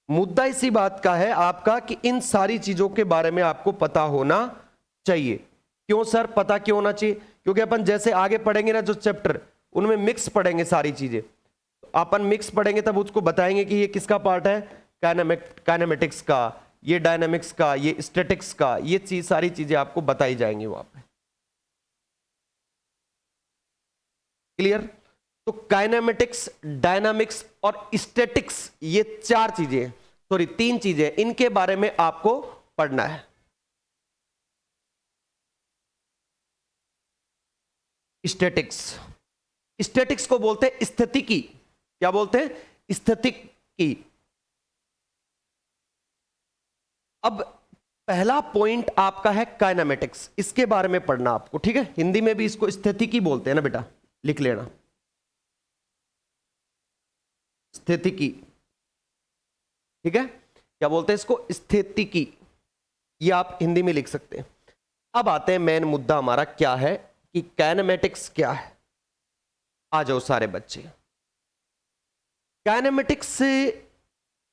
Speaker 1: मुद्दा इसी बात का है आपका कि इन सारी चीजों के बारे में आपको पता होना चाहिए। क्यों सर पता क्यों होना चाहिए? क्योंकि अपन जैसे आगे पढ़ेंगे ना जो चैप्टर, उनमें मिक्स पढ़ेंगे सारी चीजें। अपन मिक्स पढ़ेंगे तब उसको बताएंगे कि ये किसका पार्ट है, काइनेमेटिक्स का, ये डायनामिक्स का, ये स्टैटिक्स का, ये चीज सारी चीजें आपको बताई जाएंगी वहां पे। क्लियर? तो काइनेमेटिक्स, डायनामिक्स और स्टैटिक्स, ये चार चीजें, सॉरी तीन चीजें, इनके बारे में आपको पढ़ना है। स्टैटिक्स, स्टैटिक्स को बोलते हैं स्थितिकी। क्या बोलते हैं? स्थितिकी। अब पहला पॉइंट आपका है काइनेमेटिक्स, इसके बारे में पढ़ना आपको, ठीक है? हिंदी में भी इसको स्थितिकी बोलते हैं ना बेटा, लिख लेना स्थितिकी। ठीक है? क्या बोलते हैं इसको? स्थितिकी। ये आप हिंदी में लिख सकते हैं। अब आते हैं मेन मुद्दा हमारा क्या है कि काइनेमेटिक्स क्या है। आ जाओ सारे बच्चे। काइनेमेटिक्स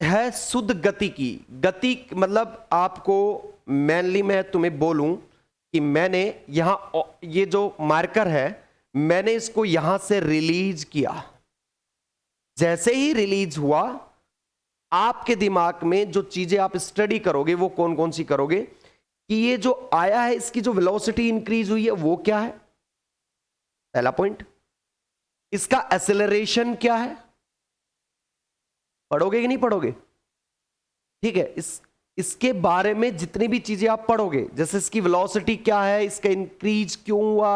Speaker 1: है शुद्ध गति की। गति मतलब आपको मेनली मैं तुम्हें बोलूं कि मैंने यहां ये जो मार्कर है, मैंने इसको यहां से रिलीज किया। जैसे ही रिलीज हुआ, आपके दिमाग में जो चीजें आप स्टडी करोगे वो कौन कौन सी करोगे कि ये जो आया है इसकी जो वेलोसिटी इंक्रीज हुई है वो क्या है, पहला पॉइंट। इसका एक्सेलरेशन क्या है, पढ़ोगे कि नहीं पढ़ोगे? ठीक है, इसके बारे में जितनी भी चीजें आप पढ़ोगे, जैसे इसकी वेलोसिटी क्या है, इसका इंक्रीज क्यों हुआ,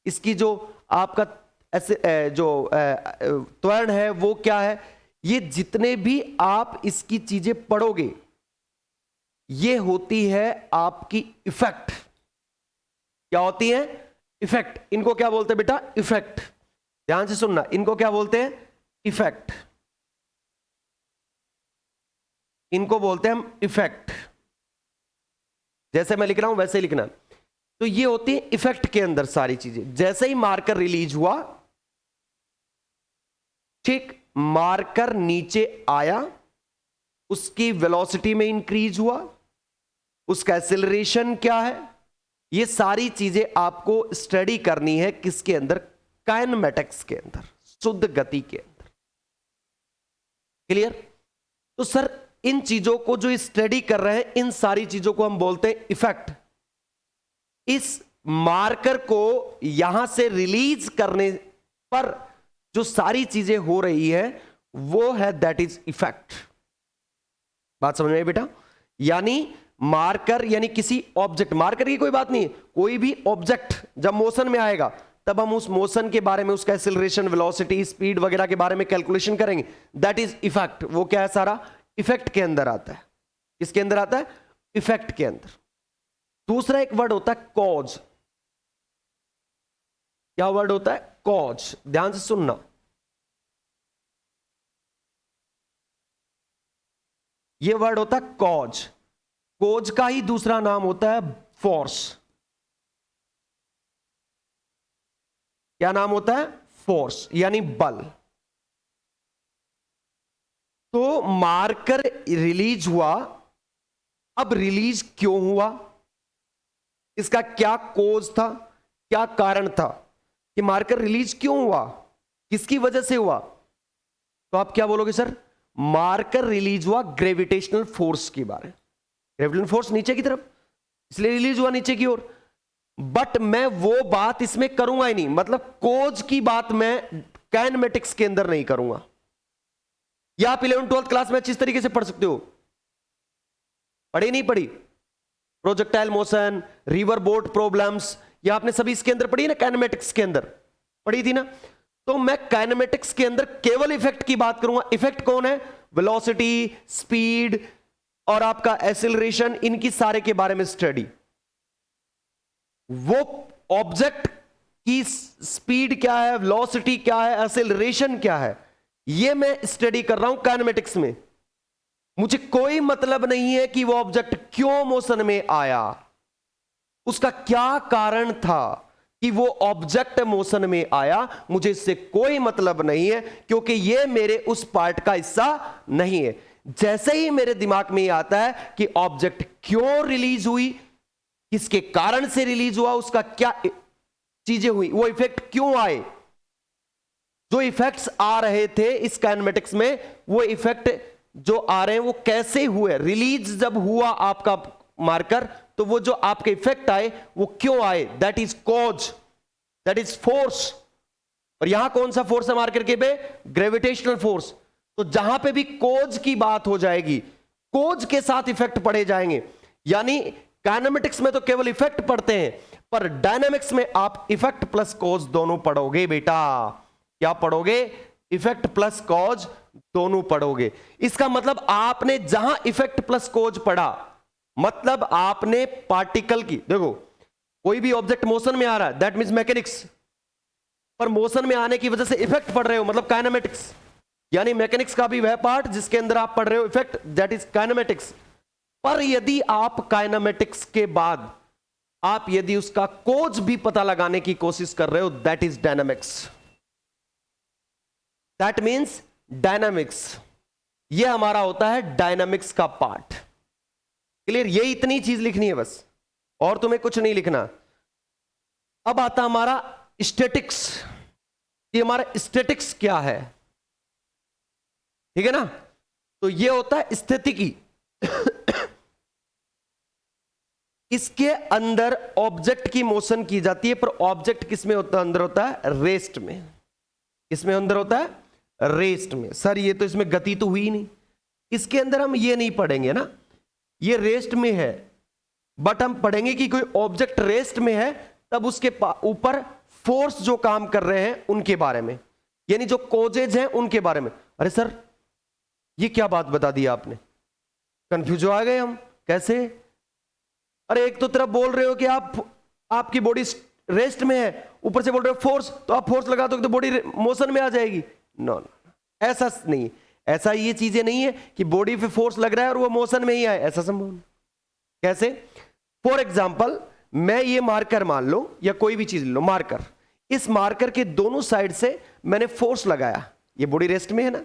Speaker 1: इसकी जो आपका जो त्वरण है वो क्या है, ये जितने भी आप इसकी चीजें पढ़ोगे, ये होती है आपकी इफेक्ट। क्या होती है? इफेक्ट। इनको क्या बोलते हैं बेटा? इफेक्ट। ध्यान से सुनना, इनको क्या बोलते हैं? इफेक्ट। इनको बोलते हैं हम इफेक्ट। जैसे मैं लिख रहा हूं वैसे ही लिखना। तो ये होती है इफेक्ट के अंदर सारी चीजें। जैसे ही मार्कर रिलीज हुआ, ठीक, मार्कर नीचे आया, उसकी वेलोसिटी में इंक्रीज हुआ, उसका एक्सेलरेशन क्या है, ये सारी चीजें आपको स्टडी करनी है किसके अंदर? काइनेमेटिक्स के अंदर, शुद्ध गति के अंदर। क्लियर? तो सर इन चीजों को जो स्टडी कर रहे हैं, इन सारी चीजों को हम बोलते हैं इफेक्ट। इस मार्कर को यहां से रिलीज करने पर जो सारी चीजें हो रही है वो है दैट इज इफेक्ट। बात समझ में आई बेटा? यानी मार्कर यानी किसी ऑब्जेक्ट, मार्कर की कोई बात नहीं है, कोई भी ऑब्जेक्ट जब मोशन में आएगा तब हम उस मोशन के बारे में, उसका एक्सेलरेशन, वेलोसिटी, स्पीड वगैरह के बारे में कैलकुलेशन करेंगे। That is effect. वो क्या है? सारा इफेक्ट के अंदर आता है। किसके अंदर आता है? इफेक्ट के अंदर। दूसरा एक वर्ड होता है कॉज। क्या वर्ड होता है? कॉज। ध्यान से सुनना, ये वर्ड होता है कॉज। कोज का ही दूसरा नाम होता है फोर्स। क्या नाम होता है? फोर्स यानी बल। तो मार्कर रिलीज हुआ, अब रिलीज क्यों हुआ, इसका क्या कोज था, क्या कारण था कि मार्कर रिलीज क्यों हुआ, किसकी वजह से हुआ? तो आप क्या बोलोगे सर? मार्कर रिलीज हुआ ग्रेविटेशनल फोर्स के बारे में। ग्रेविटेशनल फोर्स नीचे की तरफ, इसलिए रिलीज हुआ नीचे की ओर। बट मैं वो बात इसमें करूंगा ही नहीं, मतलब कोज की बात मैं काइनेमेटिक्स के अंदर नहीं करूंगा। या आप 11th-12th क्लास में अच्छी तरीके से पढ़ सकते हो, पढ़ी नहीं पढ़ी? Projectile motion, river boat problems, या आपने सभी इसके अंदर पढ़ी ना, काइनेमेटिक्स के अंदर पढ़ी थी ना। तो मैं काइनेमेटिक्स के अंदर केवल इफेक्ट की बात करूंगा। इफेक्ट कौन है? वेलोसिटी, स्पीड और आपका एक्सेलरेशन, इनकी सारे के बारे में स्टडी। वो ऑब्जेक्ट की स्पीड क्या है, वेलोसिटी क्या है, एक्सेलरेशन क्या है, ये मैं स्टडी कर रहा हूं काइनेमेटिक्स में। मुझे कोई मतलब नहीं है कि वो ऑब्जेक्ट क्यों मोशन में आया, उसका क्या कारण था कि वो ऑब्जेक्ट मोशन में आया, मुझे इससे कोई मतलब नहीं है, क्योंकि ये मेरे उस पार्ट का हिस्सा नहीं है। जैसे ही मेरे दिमाग में ये आता है कि ऑब्जेक्ट क्यों रिलीज हुई, किसके कारण से रिलीज हुआ, उसका क्या चीजें हुई, वो इफेक्ट क्यों आए, जो इफेक्ट्स आ रहे थे इस काइनेमेटिक्स में, वो इफेक्ट जो आ रहे हैं वो कैसे हुए, रिलीज जब हुआ आपका मार्कर, तो वो जो आपके इफेक्ट आए वो क्यों आए, that is cause, that is force. और यहां कौन सा फोर्स है मार्कर के पे? Gravitational force. तो जहां पे भी कोज की बात हो जाएगी, कोज के साथ इफेक्ट पढ़े जाएंगे। यानी काइनेमेटिक्स में तो केवल इफेक्ट पढ़ते हैं, पर डायनामिक्स में आप इफेक्ट प्लस कॉज दोनों पढ़ोगे बेटा। क्या पढ़ोगे? इफेक्ट प्लस कॉज दोनों पढ़ोगे। इसका मतलब आपने जहां इफेक्ट प्लस कॉज पढ़ा, मतलब आपने पार्टिकल की, देखो कोई भी ऑब्जेक्ट मोशन में आ रहा है, दैट मींस मैकेनिक्स, पर मोशन में आने की वजह से इफेक्ट पढ़ रहे हो, मतलब काइनेमेटिक्स। यानी मैकेनिक्स का भी वह पार्ट जिसके अंदर आप पढ़ रहे हो इफेक्ट, दैट इज काइनेमेटिक्स। पर यदि आप काइनेमेटिक्स के बाद आप यदि उसका कोज भी पता लगाने की कोशिश कर रहे हो, that is dynamics, that means dynamics. ये हमारा होता है डायनामिक्स का पार्ट। क्लियर? ये इतनी चीज लिखनी है बस, और तुम्हें कुछ नहीं लिखना। अब आता हमारा स्टैटिक्स। ये हमारा स्टैटिक्स क्या है, ठीक है ना? तो ये होता है स्थितिकी। इसके अंदर ऑब्जेक्ट की मोशन की जाती है, पर ऑब्जेक्ट किस में होता है? अंदर होता है रेस्ट में। किसमें अंदर होता है? रेस्ट में। सर ये तो इसमें गति तो हुई नहीं, इसके अंदर हम ये नहीं पढ़ेंगे ना, ये रेस्ट में है। बट हम पढ़ेंगे कि कोई ऑब्जेक्ट रेस्ट में है, तब उसके ऊपर फोर्स जो काम कर रहे हैं उनके बारे में, यानी जो कोजेज हैं उनके बारे में। अरे सर ये क्या बात बता दी आपने, कंफ्यूज हो गए हम। कैसे? अरे एक तो तरफ बोल रहे हो कि आपकी बॉडी रेस्ट में है, ऊपर से बोल रहे हो फोर्स, तो आप फोर्स लगा दो तो बॉडी मोशन में आ जाएगी। नो, ऐसा नहीं, ऐसा ये चीजें नहीं है कि बॉडी पे फोर्स लग रहा है और वो मोशन में ही आए, ऐसा संभव नहीं। कैसे? फॉर एग्जाम्पल मैं ये मार्कर मान लो, या कोई भी चीज लो, मार्कर, इस मार्कर के दोनों साइड से मैंने फोर्स लगाया, ये बॉडी रेस्ट में है ना,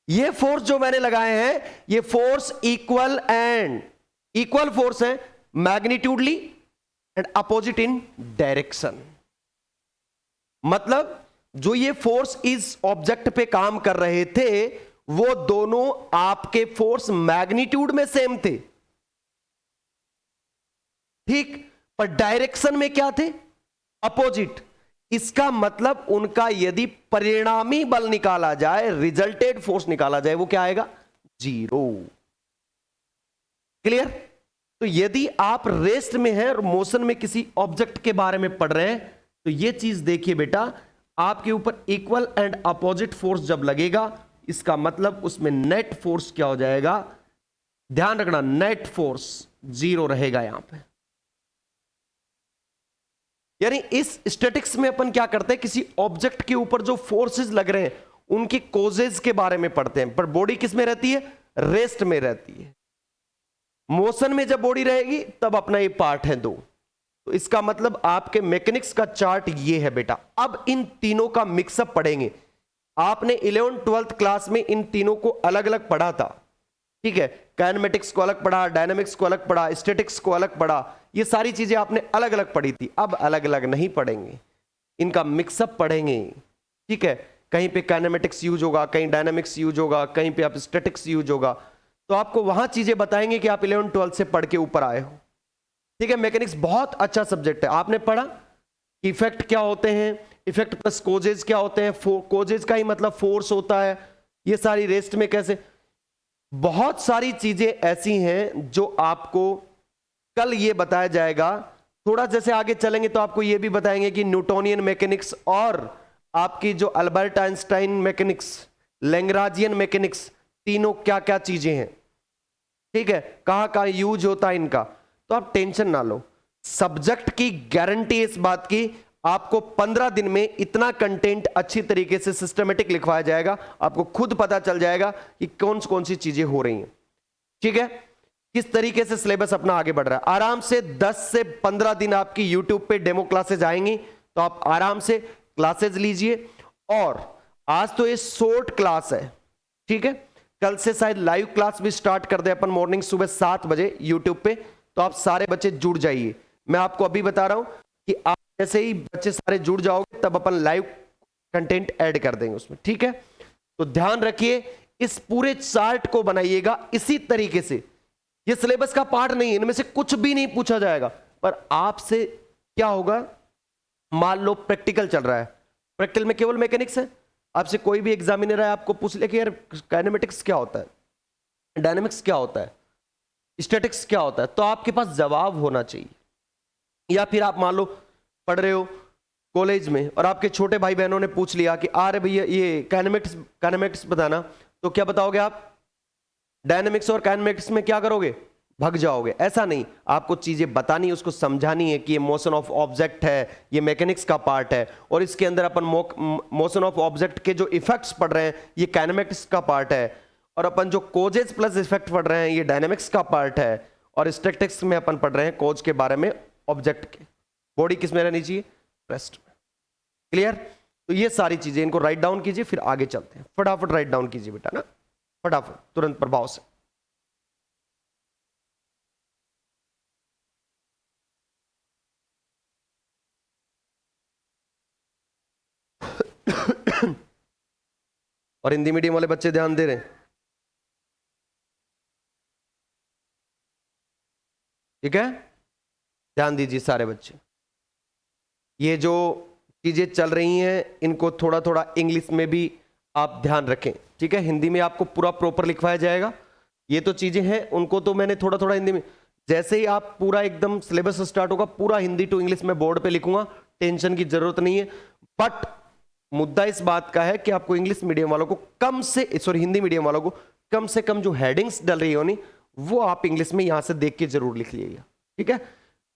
Speaker 1: ये फोर्स जो मैंने लगाए हैं ये फोर्स इक्वल फोर्स है, मैग्नीट्यूडली एंड अपोजिट इन डायरेक्शन। मतलब जो ये फोर्स इस ऑब्जेक्ट पे काम कर रहे थे, वो दोनों आपके फोर्स मैग्नीट्यूड में सेम थे, ठीक, पर डायरेक्शन में क्या थे? अपोजिट। इसका मतलब उनका यदि परिणामी बल निकाला जाए, रिजल्टेड फोर्स निकाला जाए, वो क्या आएगा? 0। क्लियर? तो यदि आप रेस्ट में हैं और मोशन में किसी ऑब्जेक्ट के बारे में पढ़ रहे हैं, तो ये चीज देखिए बेटा, आपके ऊपर इक्वल एंड अपोजिट फोर्स जब लगेगा, इसका मतलब उसमें नेट फोर्स क्या हो जाएगा? ध्यान रखना, नेट फोर्स 0 रहेगा यहां पे। यानी इस स्टैटिक्स में अपन क्या करते हैं, किसी ऑब्जेक्ट के ऊपर जो फोर्सेस लग रहे हैं उनकी कोजेस के बारे में पढ़ते हैं, पर बॉडी किस में रहती है? रेस्ट में रहती है। मोशन में जब बॉडी रहेगी तब अपना ये पार्ट है 2। तो इसका मतलब आपके मैकेनिक्स का चार्ट ये है बेटा। अब इन तीनों का मिक्सअप पढ़ेंगे। आपने 11th 12th क्लास में इन तीनों को अलग अलग पढ़ा था, ठीक है। काइनेमेटिक्स को अलग पढ़ा, डायनामिक्स को अलग पढ़ा, स्टैटिक्स को अलग पढ़ा, ये सारी चीजें आपने अलग अलग पढ़ी थी। अब अलग अलग नहीं पढ़ेंगे, इनका मिक्सअप पढ़ेंगे, ठीक है। कहीं पे काइनेमेटिक्स यूज होगा, कहीं डायनामिक्स यूज होगा, कहीं पे आप स्टैटिक्स यूज होगा। तो आपको वहां चीजें बताएंगे कि आप 11th 12th से पढ़ के ऊपर आए हो, ठीक है। मैकेनिक्स बहुत अच्छा सब्जेक्ट है। आपने पढ़ा इफेक्ट क्या होते हैं, इफेक्ट प्लस कोजेज क्या होते हैं, कोजेज का ही मतलब फोर्स होता है, ये सारी रेस्ट में कैसे, बहुत सारी चीजें ऐसी हैं जो आपको कल ये बताया जाएगा। थोड़ा जैसे आगे चलेंगे तो आपको ये भी बताएंगे कि न्यूटोनियन मैकेनिक्स और आपकी जो Albert Einstein mechanics, Lagrangian mechanics, तीनों क्या क्या चीजें हैं, ठीक है, कहां कहां यूज होता है इनका। तो आप टेंशन ना लो, सब्जेक्ट की गारंटी इस बात की, आपको 15 दिन में इतना कंटेंट अच्छी तरीके से सिस्टमेटिक लिखवाया जाएगा, आपको खुद पता चल जाएगा कि कौन सी चीजें हो रही हैं, ठीक है। किस तरीके से सिलेबस अपना आगे बढ़ रहा है। आराम से 10 से 15 दिन आपकी यूट्यूब पे डेमो क्लासेज आएंगी, तो आप आराम से क्लासेज लीजिए। और आज तो ये शॉर्ट क्लास है, ठीक है, कल से शायद लाइव क्लास भी स्टार्ट कर दे अपन मॉर्निंग सुबह 7 बजे यूट्यूब पे। तो आप सारे बच्चे जुड़ जाइए। मैं आपको अभी बता रहा हूं कि आप जैसे ही बच्चे सारे जुड़ जाओगे तब अपन लाइव कंटेंट ऐड कर देंगे उसमें, ठीक है। तो ध्यान रखिए, इस पूरे चार्ट को बनाइएगा इसी तरीके से। ये सिलेबस का पार्ट नहीं है, इनमें से कुछ भी नहीं पूछा जाएगा, पर आपसे क्या होगा, मान लो प्रैक्टिकल चल रहा है, प्रैक्टिकल में केवल मैकेनिक्स है, आपसे कोई भी एग्जामिनर है आपको पूछ ले कि यार काइनेमेटिक्स क्या होता है, डायनेमिक्स क्या होता है, स्टैटिक्स क्या होता है, तो आपके पास जवाब होना चाहिए। या फिर आप मान लो पढ़ रहे हो कॉलेज में और आपके छोटे भाई बहनों ने पूछ लिया कि अरे भैया ये काइनेमेटिक्स बताना, तो क्या बताओगे आप, डायनेमिक्स और काइनेमेटिक्स में क्या करोगे, भाग जाओगे। ऐसा नहीं, आपको चीजें बतानी है, उसको समझानी है कि ये मोशन ऑफ ऑब्जेक्ट है, ये मैकेनिक्स का पार्ट है, और इसके अंदर अपन मोशन ऑफ ऑब्जेक्ट के जो इफेक्ट्स पढ़ रहे हैं ये काइनेमेटिक्स का पार्ट है, और अपन जो कोजेस प्लस इफेक्ट पढ़ रहे हैं ये डायनेमिक्स का पार्ट है, और स्टैटिक्स में अपन पढ़ रहे हैं कोज के बारे में, ऑब्जेक्ट के बॉडी किस में रहनी चाहिए, रेस्ट में। क्लियर। तो ये सारी चीजें इनको राइट डाउन कीजिए, फिर आगे चलते हैं। फटाफट राइट डाउन कीजिए बेटा ना, फटाफट, तुरंत प्रभाव से। और हिंदी मीडियम वाले बच्चे ध्यान दे रहे हैं, ठीक है, ध्यान दीजिए सारे बच्चे। ये जो चीजें चल रही हैं इनको थोड़ा थोड़ा इंग्लिश में भी आप ध्यान रखें, ठीक है। हिंदी में आपको पूरा प्रॉपर लिखवाया जाएगा। ये तो चीजें हैं, उनको तो मैंने थोड़ा थोड़ा हिंदी में, जैसे ही आप पूरा एकदम सिलेबस स्टार्ट होगा पूरा हिंदी टू इंग्लिश में बोर्ड पे लिखूंगा, टेंशन की जरूरत नहीं है। बट मुद्दा इस बात का है कि आपको इंग्लिश मीडियम वालों को कम से, सॉरी हिंदी मीडियम वालों को कम से कम जो हेडिंग्स डल रही होनी वो आप इंग्लिश में यहां से देख के जरूर लिख लीजिएगा, ठीक है।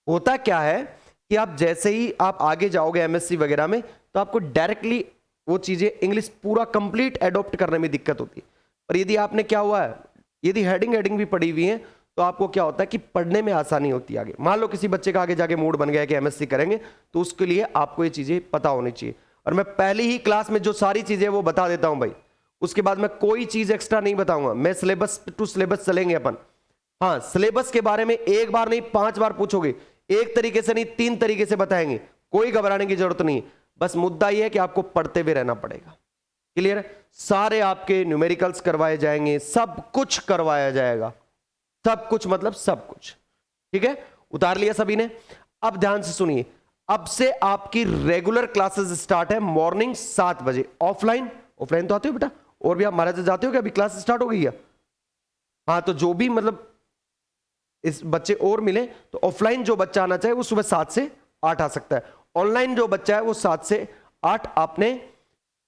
Speaker 1: होता क्या है कि आप जैसे ही आप आगे जाओगे एमएससी वगैरह में तो आपको डायरेक्टली वो चीजें इंग्लिश पूरा कंप्लीट एडॉप्ट करने में दिक्कत होती है। और यदि आपने क्या हुआ है, यदि हेडिंग भी पढ़ी हुई है तो आपको क्या होता है कि पढ़ने में आसानी होती है आगे। मान लो किसी बच्चे का आगे जाके मूड बन गया कि एमएससी करेंगे, तो उसके लिए आपको ये चीजें पता होनी चाहिए। और मैं पहली ही क्लास में जो सारी चीजें वो बता देता हूं भाई, उसके बाद मैं कोई चीज एक्स्ट्रा नहीं बताऊंगा। मैं सिलेबस टू सिलेबस चलेंगे अपन। हाँ, सिलेबस के बारे में एक बार नहीं 5 बार पूछोगे, एक तरीके से नहीं 3 तरीके से बताएंगे, कोई घबराने की जरूरत नहीं। बस मुद्दा यह है कि आपको पढ़ते हुए रहना पड़ेगा। क्लियर है। सारे आपके न्यूमेरिकल्स करवाए जाएंगे, सब कुछ करवाया जाएगा, सब कुछ मतलब सब कुछ, ठीक है। उतार लिया सभी ने। अब ध्यान से सुनिए, अब से आपकी रेगुलर क्लासेस स्टार्ट है मॉर्निंग 7 बजे। ऑफलाइन तो आते हो बेटा, और भी आप महाराज जाते हो कि अभी क्लास स्टार्ट हो गई है? हाँ, तो जो भी मतलब इस बच्चे और मिले तो ऑफलाइन जो बच्चा आना चाहे वो सुबह 7 से 8 आ सकता है। ऑनलाइन जो बच्चा है वो 7 से 8 आपने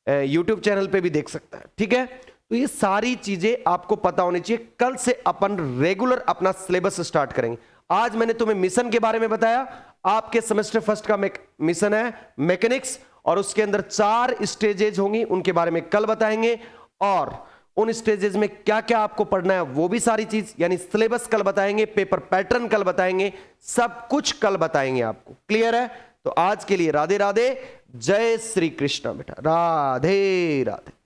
Speaker 1: यूट्यूब चैनल पे भी देख सकता है, ठीक है। तो ये सारी चीजें आपको पता होनी चाहिए। कल से अपन रेगुलर अपना सिलेबस स्टार्ट करेंगे। आज मैंने तुम्हें मिशन के बारे में बताया। आपके सेमेस्टर फर्स्ट का मिशन है मैकेनिक्स, और उसके अंदर 4 स्टेजेज होंगी, उनके बारे में कल बताएंगे। और उन स्टेजेस में क्या क्या आपको पढ़ना है वो भी सारी चीज, यानी सिलेबस कल बताएंगे, पेपर पैटर्न कल बताएंगे, सब कुछ कल बताएंगे आपको। क्लियर है? तो आज के लिए राधे राधे, जय श्री कृष्ण बेटा, राधे राधे।